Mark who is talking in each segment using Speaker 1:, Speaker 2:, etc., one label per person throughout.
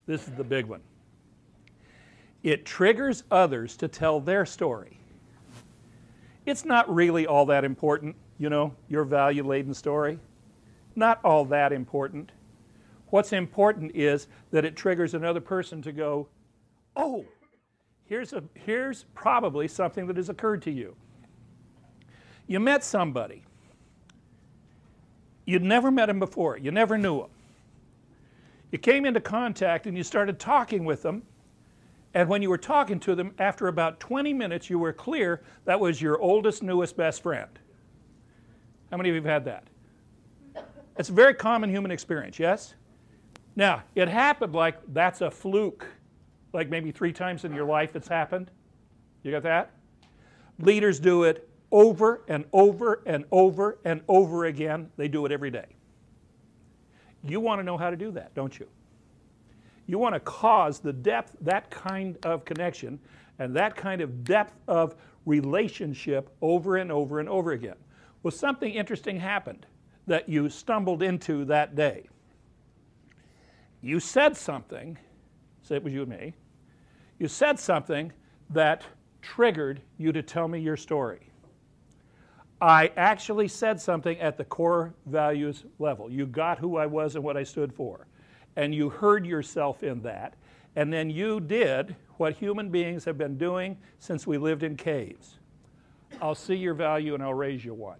Speaker 1: This is the big one. It triggers others to tell their story. It's not really all that important, you know, your value-laden story. Not all that important. What's important is that it triggers another person to go, oh, here's probably something that has occurred to you. You met somebody. You'd never met him before. You never knew him. You came into contact and you started talking with them. And when you were talking to them, after about 20 minutes, you were clear that was your oldest, newest best friend. How many of you have had that? It's a very common human experience, yes? Now, it happened like that's a fluke. Like maybe 3 times in your life it's happened. You got that? Leaders do it over and over and over and over again. They do it every day. You want to know how to do that, don't you? You want to cause the depth, that kind of connection and that kind of depth of relationship over and over and over again. Well, something interesting happened that you stumbled into that day. You said something, say it was you and me, you said something that triggered you to tell me your story. I actually said something at the core values level. You got who I was and what I stood for. And you heard yourself in that. And then you did what human beings have been doing since we lived in caves. I'll see your value and I'll raise you one.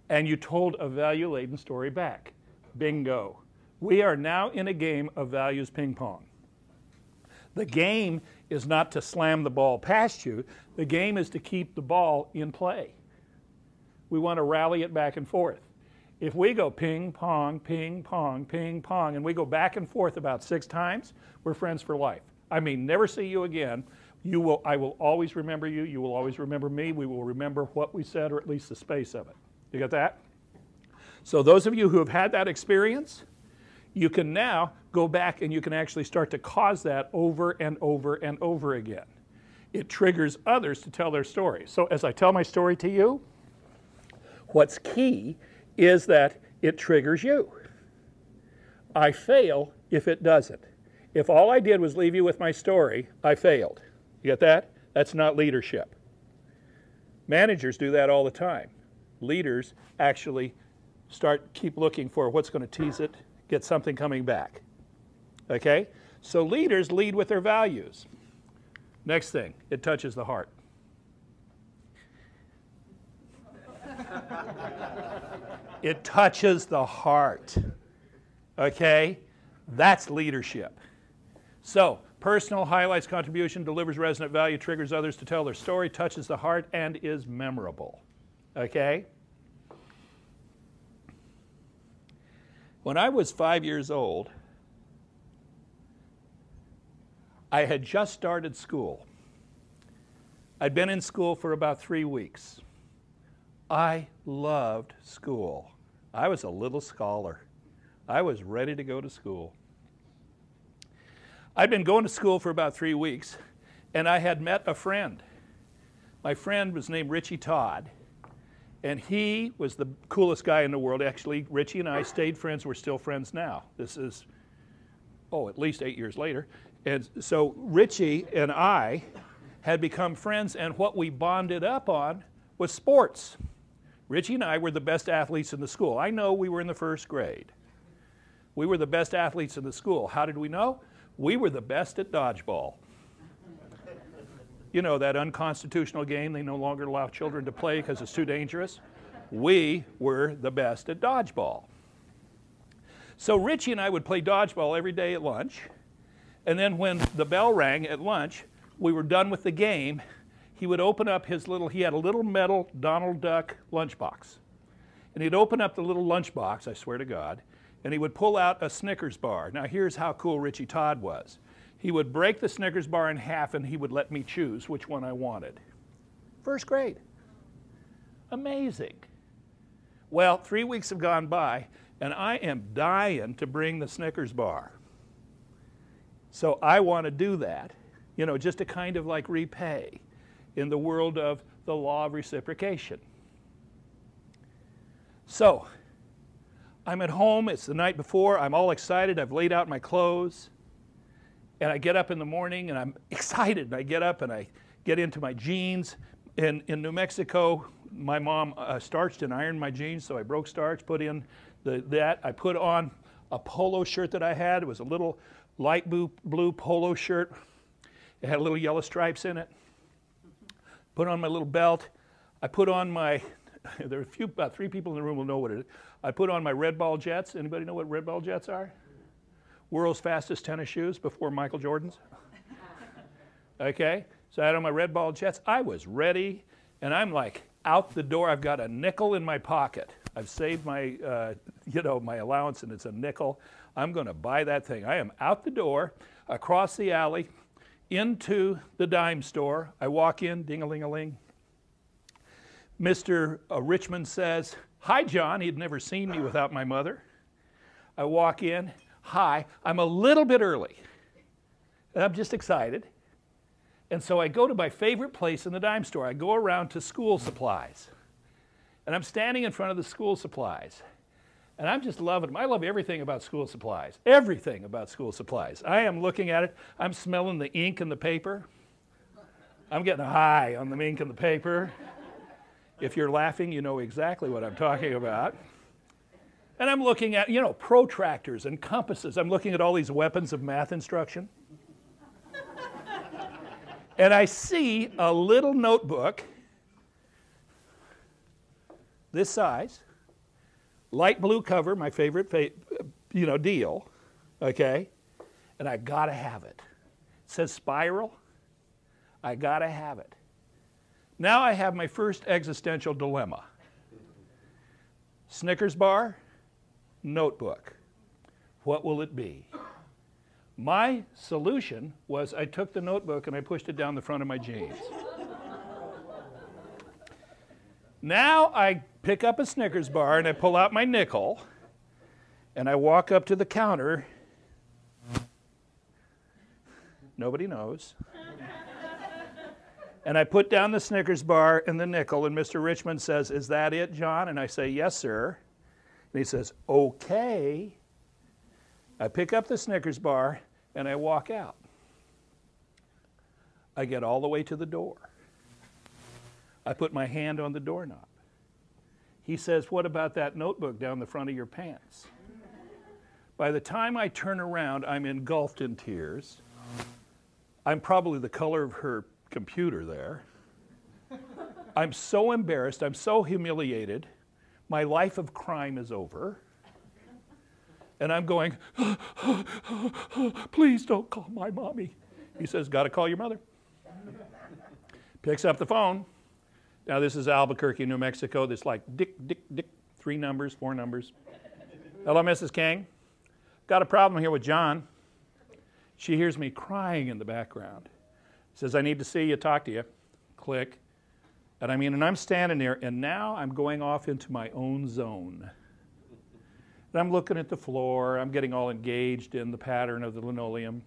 Speaker 1: And you told a value-laden story back. Bingo. We are now in a game of values ping pong. The game is not to slam the ball past you. The game is to keep the ball in play. We want to rally it back and forth. If we go ping pong, ping pong, ping pong, and we go back and forth about 6 times, we're friends for life. I mean, never see you again. I will always remember you. You will always remember me. We will remember what we said, or at least the space of it. You got that? So those of you who have had that experience, you can now go back and you can actually start to cause that over and over and over again. It triggers others to tell their story. So as I tell my story to you, what's key is that it triggers you. I fail if it doesn't. If all I did was leave you with my story, I failed. You get that? That's not leadership. Managers do that all the time. Leaders actually keep looking for what's going to tease it, get something coming back. Okay? So leaders lead with their values. Next thing, it touches the heart. It touches the heart. Okay? That's leadership. So, personal, highlights contribution, delivers resonant value, triggers others to tell their story, touches the heart, and is memorable. Okay? When I was 5 years old, I had just started school. I'd been in school for about 3 weeks. I loved school. I was a little scholar. I was ready to go to school. I'd been going to school for about 3 weeks, and I had met a friend. My friend was named Richie Todd, and he was the coolest guy in the world. Actually, Richie and I stayed friends. We're still friends now. This is, at least 8 years later. And so Richie and I had become friends, and what we bonded up on was sports. Richie and I were the best athletes in the school. I know we were in the first grade. We were the best athletes in the school. How did we know? We were the best at dodgeball. You know, that unconstitutional game they no longer allow children to play because it's too dangerous? We were the best at dodgeball. So Richie and I would play dodgeball every day at lunch, and then when the bell rang at lunch, we were done with the game, he would open up he had a little metal Donald Duck lunchbox. And he'd open up the little lunchbox, I swear to God, and he would pull out a Snickers bar. Now here's how cool Richie Todd was. He would break the Snickers bar in half and he would let me choose which one I wanted. First grade. Amazing. Well, 3 weeks have gone by and I am dying to bring the Snickers bar. So I want to do that, just to kind of like repay in the world of the law of reciprocation. So I'm at home, it's the night before, I'm all excited, I've laid out my clothes, and I get up in the morning and I'm excited, and I get up and I get into my jeans. In New Mexico, my mom starched and ironed my jeans, so I broke starch, put in that. I put on a polo shirt that I had. It was a little light blue polo shirt. It had little yellow stripes in it. Put on my little belt. I put on my, there are about 3 people in the room will know what it is. I put on my red ball jets. Anybody know what red ball jets are? World's fastest tennis shoes before Michael Jordan's. Okay, so I had on my red ball jets. I was ready, and I'm like out the door. I've got a nickel in my pocket. I've saved my, my allowance, and it's a nickel. I'm going to buy that thing. I am out the door, across the alley, into the dime store. I walk in, ding-a-ling-a-ling. Mr. Richmond says, "Hi, John." He'd never seen me without my mother. I walk in. "Hi, I'm a little bit early." And I'm just excited. And so I go to my favorite place in the dime store. I go around to school supplies. And I'm standing in front of the school supplies. And I'm just loving them. I love everything about school supplies. Everything about school supplies. I am looking at it. I'm smelling the ink and the paper. I'm getting a high on the ink and the paper. If you're laughing, you know exactly what I'm talking about. And I'm looking at, protractors and compasses. I'm looking at all these weapons of math instruction. And I see a little notebook, this size, light blue cover, my favorite, deal, okay? And I gotta have it. It says Spiral. I gotta have it. Now I have my first existential dilemma. Snickers bar, notebook. What will it be? My solution was I took the notebook and I pushed it down the front of my jeans. Now I pick up a Snickers bar and I pull out my nickel and I walk up to the counter. Nobody knows. And I put down the Snickers bar and the nickel, and Mr. Richmond says, "Is that it, John?" And I say, "Yes, sir." And he says, "Okay." I pick up the Snickers bar and I walk out. I get all the way to the door. I put my hand on the doorknob. He says, "What about that notebook down the front of your pants?" By the time I turn around, I'm engulfed in tears. I'm probably the color of her computer there. I'm so embarrassed. I'm so humiliated. My life of crime is over. And I'm going, "Please don't call my mommy." He says, "Got to call your mother." Picks up the phone. Now this is Albuquerque, New Mexico. This like dick, 3 numbers, 4 numbers. "Hello, Mrs. King. Got a problem here with John." She hears me crying in the background. Says, "I need to see you, talk to you." Click. And I'm standing there, and now I'm going off into my own zone. And I'm looking at the floor. I'm getting all engaged in the pattern of the linoleum.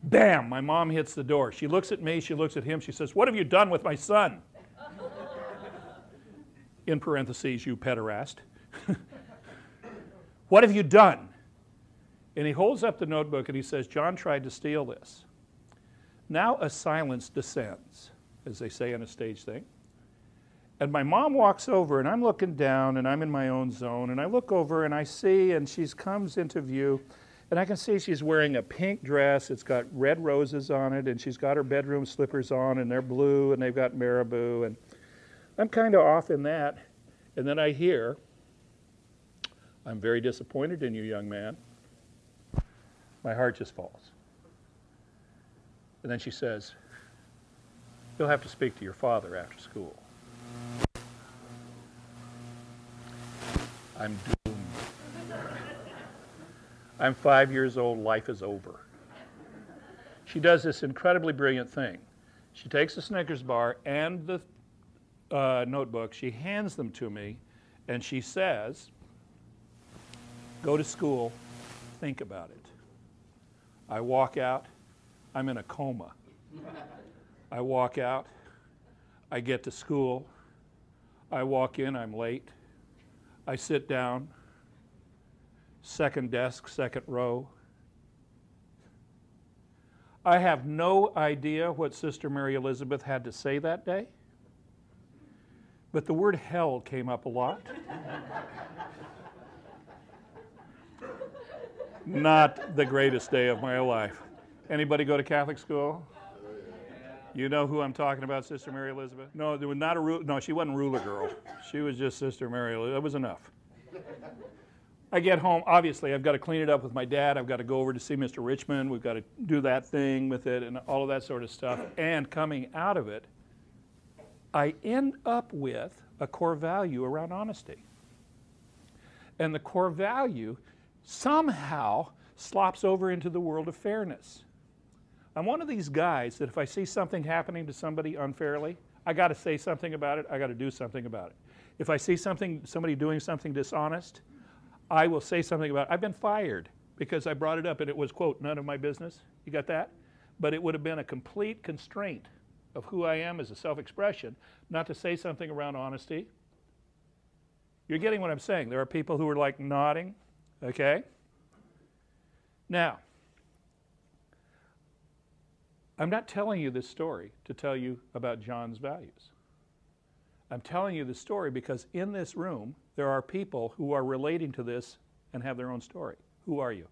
Speaker 1: Bam! My mom hits the door. She looks at me. She looks at him. She says, "What have you done with my son?" In parentheses, "you pederast." "What have you done?" And he holds up the notebook and he says, "John tried to steal this." Now a silence descends, as they say in a stage thing. And my mom walks over, and I'm looking down, and I'm in my own zone, and I look over, and I see, and she comes into view, and I can see she's wearing a pink dress. It's got red roses on it, and she's got her bedroom slippers on, and they're blue, and they've got marabou, and I'm kind of off in that. And then I hear, "I'm very disappointed in you, young man." My heart just falls. And then she says, "You'll have to speak to your father after school." I'm doomed. I'm 5 years old. Life is over. She does this incredibly brilliant thing. She takes the Snickers bar and the notebook. She hands them to me, and she says, "Go to school. Think about it." I walk out. I'm in a coma. I walk out. I get to school. I walk in. I'm late. I sit down. second desk, second row. I have no idea what Sister Mary Elizabeth had to say that day, but the word hell came up a lot. Not the greatest day of my life. Anybody go to Catholic school? You know who I'm talking about, Sister Mary Elizabeth? No, there was not a no, she wasn't ruler girl. She was just Sister Mary Elizabeth. That was enough. I get home, obviously, I've got to clean it up with my dad. I've got to go over to see Mr. Richmond. We've got to do that thing with it and all of that sort of stuff. And coming out of it, I end up with a core value around honesty. And the core value somehow slops over into the world of fairness. I'm one of these guys that if I see something happening to somebody unfairly, I got to say something about it. I got to do something about it. If I see somebody doing something dishonest, I will say something about it. I've been fired because I brought it up and it was, quote, none of my business. You got that? But it would have been a complete constraint of who I am as a self-expression not to say something around honesty. You're getting what I'm saying. There are people who are like nodding, okay? Now, I'm not telling you this story to tell you about John's values. I'm telling you this story because in this room, there are people who are relating to this and have their own story. Who are you?